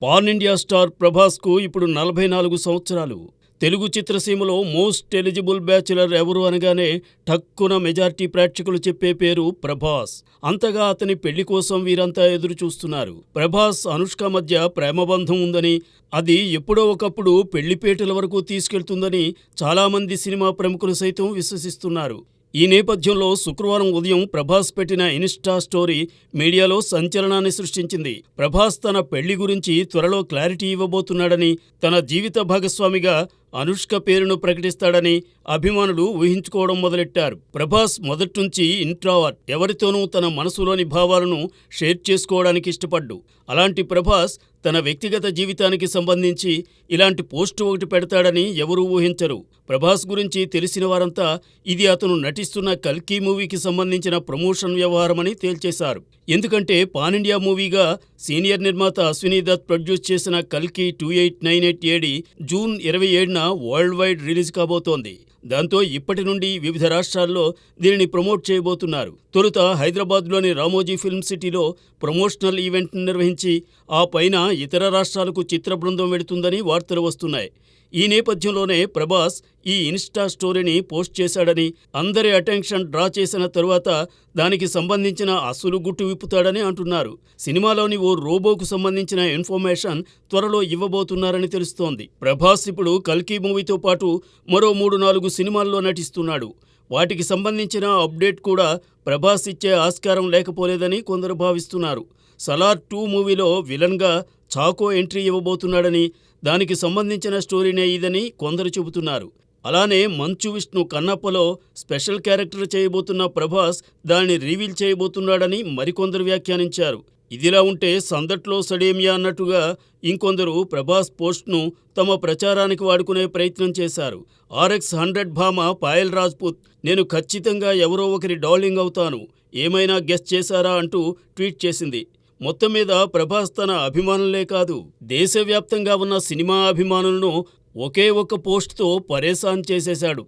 Pan India star ప్రభాస్కు ఇప్పుడు 44 సంవత్సరాలు. తెలుగు చిత్రసీమలో మోస్ట్ ఎలిజిబుల్ బ్యాచులర్ ఎవరు అనగానే ఠక్కున మెజార్టీ ప్రేక్షకులు చెప్పే పేరు ప్రభాస్. అంతగా అతని పెళ్లి కోసం వీరంతా ఎదురు చూస్తున్నారు. ప్రభాస్, అనుష్క మధ్య ప్రేమబంధం ఉందని, అది ఎప్పుడో ఒకప్పుడు పెళ్లిపేటల వరకు తీసుకెళ్తుందని చాలామంది సినిమా ప్రముఖులు సైతం విశ్వసిస్తున్నారు. ఈ నేపథ్యంలో శుక్రవారం ఉదయం ప్రభాస్ పెట్టిన ఇన్స్టా స్టోరీ మీడియాలో సంచలనాన్ని సృష్టించింది. ప్రభాస్ తన పెళ్లి గురించి త్వరలో క్లారిటీ ఇవ్వబోతున్నాడని, తన జీవిత భాగస్వామిగా అనుష్క పేరును ప్రకటిస్తాడని అభిమానులు ఊహించుకోవడం మొదలెట్టారు. ప్రభాస్ మొదట్నుంచి ఇంట్రావర్ట్, ఎవరితోనూ తన మనసులోని భావాలను షేర్ చేసుకోవడానికి ఇష్టపడ్డు. అలాంటి ప్రభాస్ తన వ్యక్తిగత జీవితానికి సంబంధించి ఇలాంటి పోస్టు ఒకటి పెడతాడని ఎవరూ ఊహించరు. ప్రభాస్ గురించి తెలిసిన వారంతా ఇది అతను నటిస్తున్న కల్కి మూవీకి సంబంధించిన ప్రమోషన్ వ్యవహారమని తేల్చేశారు. ఎందుకంటే పాన్ ఇండియా మూవీగా సీనియర్ నిర్మాత అశ్వినీ దత్ ప్రొడ్యూస్ చేసిన కల్కి 2898 AD జూన్ 27న వరల్డ్ వైడ్ రిలీజ్ కాబోతోంది. దాంతో ఇప్పటి నుండి వివిధ రాష్ట్రాల్లో దీనిని ప్రమోట్ చేయబోతున్నారు. తొలుత హైదరాబాద్లోని రామోజీ ఫిల్మ్ సిటీలో ప్రమోషనల్ ఈవెంట్ను నిర్వహించి ఆ పైన ఇతర రాష్ట్రాలకు చిత్ర బృందం వెడుతుందని వార్తలు వస్తున్నాయి. ఈ నేపథ్యంలోనే ప్రభాస్ ఈ ఇన్స్టా స్టోరీని పోస్ట్ చేశాడని, అందరి అటెన్షన్ డ్రా చేసిన తరువాత దానికి సంబంధించిన అసలు గుట్టు విప్పుతాడని అంటున్నారు. సినిమాలోని ఓ రోబోకు సంబంధించిన ఇన్ఫర్మేషన్ త్వరలో ఇవ్వబోతున్నారని తెలుస్తోంది. ప్రభాస్ ఇప్పుడు కల్కి మూవీతో పాటు మరో 3-4 సినిమాల్లో నటిస్తున్నాడు. వాటికి సంబంధించిన అప్డేట్ కూడా ప్రభాస్ ఇచ్చే ఆస్కారం లేకపోలేదని కొందరు భావిస్తున్నారు. సలార్ 2 మూవీలో విలన్గా చాకో ఎంట్రీ ఇవ్వబోతున్నాడని, దానికి సంబంధించిన స్టోరీనే ఇదని కొందరు చెబుతున్నారు. అలానే మంచు విష్ణు కన్నప్పలో స్పెషల్ క్యారెక్టర్ చేయబోతున్న ప్రభాస్ దాన్ని రివీల్ చేయబోతున్నాడని మరికొందరు వ్యాఖ్యానించారు. ఇదిలా ఉంటే సందట్లో సడేమియా అన్నట్టుగా ఇంకొందరు ప్రభాస్ పోస్ట్ను తమ ప్రచారానికి వాడుకునే ప్రయత్నం చేశారు. RX100 భామ పాయల్ రాజ్పుత్, నేను ఖచ్చితంగా ఎవరో ఒకరి డార్లింగ్ అవుతాను, ఏమైనా గెస్ చేశారా అంటూ ట్వీట్ చేసింది. మొత్తం మీద ప్రభాస్ తన అభిమానులే కాదు, దేశవ్యాప్తంగా ఉన్న సినిమా అభిమానులను ఒకే ఒక్క పోస్ట్తో పరేషాన్ చేసేశాడు.